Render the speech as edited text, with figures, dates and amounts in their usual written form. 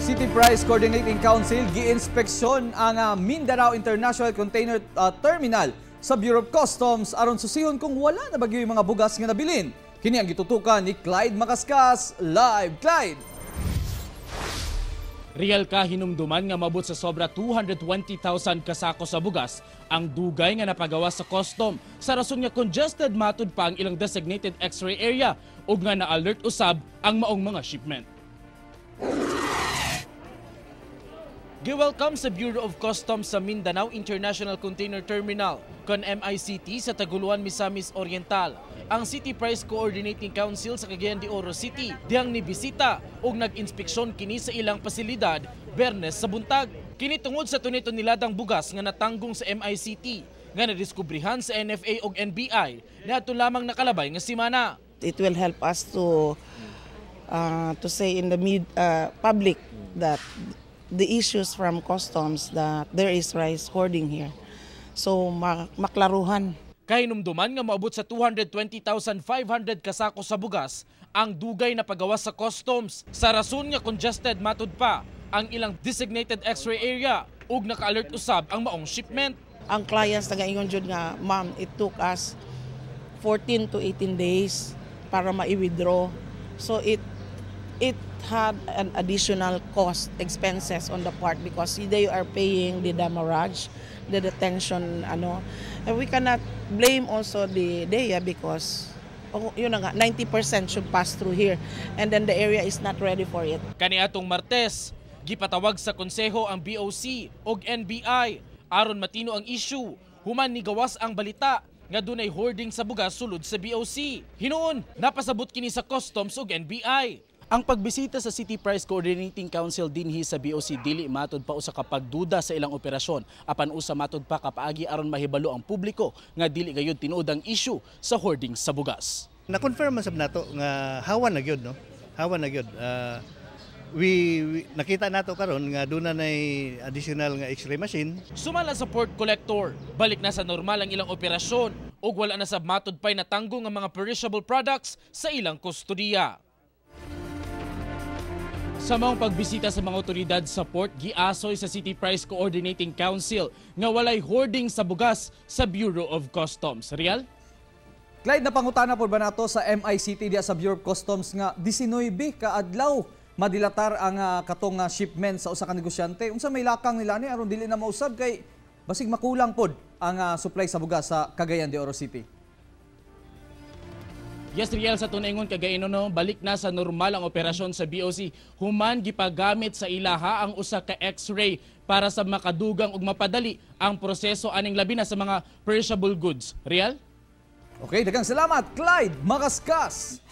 City Price Coordinating Council gi-inspeksyon ang Mindanao International Container Terminal sa Bureau of Customs aron susihon kung wala na bagyo yung mga bugas nga nabilin. Kini ang gitutukan ni Clyde Makaskas. Live, Clyde! Real ka hinumduman nga mabot sa sobra 220,000 kasako sa bugas ang dugay nga napagawa sa custom sa rason nga congested matud pa ang ilang designated X-ray area ug nga na-alert usab ang maong mga shipment. Gi-welcome sa Bureau of Customs sa Mindanao International Container Terminal kon MICT sa Tagoloan, Misamis Oriental ang City Price Coordinating Council sa Cagayan de Oro City dihang nibisita ug nag-inspeksyon kini sa ilang pasilidad Bernes sa buntag. Kini tungod sa tunay-tuniladang bugas nga natanggong sa MICT nga nadiskubrihan sa NFA ug NBI na ato lamang nakalabay nga semana. It will help us to say in the public that the issues from customs that there is rice hoarding here. So maklaruhan. Kahinumduman nga maabot sa 220,500 kasako sa bugas ang dugay na pagawa sa customs sa rason nga congested matud pa ang ilang designated X-ray area ug naka-alert usab ang maong shipment. Ang clients nagaingon jud nga, ma'am, it took us 14 to 18 days para ma-withdraw. So it had an additional cost, expenses on the part because they are paying the demurrage, the detention, And we cannot blame also the DEA because yun nga, 90% should pass through here and then the area is not ready for it. Kaniadtong Martes, gipatawag sa konseho ang BOC ug NBI aron matino ang issue. Human ni gawas ang balita nga dunay hoarding sa bugas sulod sa BOC. Hinuon, napasabot kini sa Customs ug NBI. Ang pagbisita sa City Price Coordinating Council dinhi sa BOC dili matud pa usa ka pagduda sa ilang operasyon apan usa matud pa kapaagi aron mahibalo ang publiko nga dili gayud tinuod ang issue sa hoarding sa bugas. Na-confirm man sab nato nga hawan na gyud no. Hawan na gyud. We nakita nato karon nga duna nay additional nga X-ray machine. Sumala sa port collector, balik na sa normal ang ilang operasyon ug wala na sab matud pay natanggo nga mga perishable products sa ilang kustodiya. Sa maong pagbisita sa mga otoridad sa port, giasoy sa City Price Coordinating Council nga walay hoarding sa bugas sa Bureau of Customs. Real? Clyde, napangutana po ba nato sa MICT diya sa Bureau of Customs nga 19 ka adlaw madilatar ang katong shipment sa usa ka negosyante. Unsa may lakang nila ni aron dili na mausab kay basig makulang pod ang supply sa bugas sa Cagayan de Oro City. Yes, Riel, sa tunaingon kagayon no, balik na sa normal ang operasyon sa BOC. Human gipagamit sa ilaha ang usa ka X-ray para sa makadugang ug mapadali ang proseso aning labi na sa mga perishable goods. Riel? Okay, daghang salamat, Clyde Makaskas.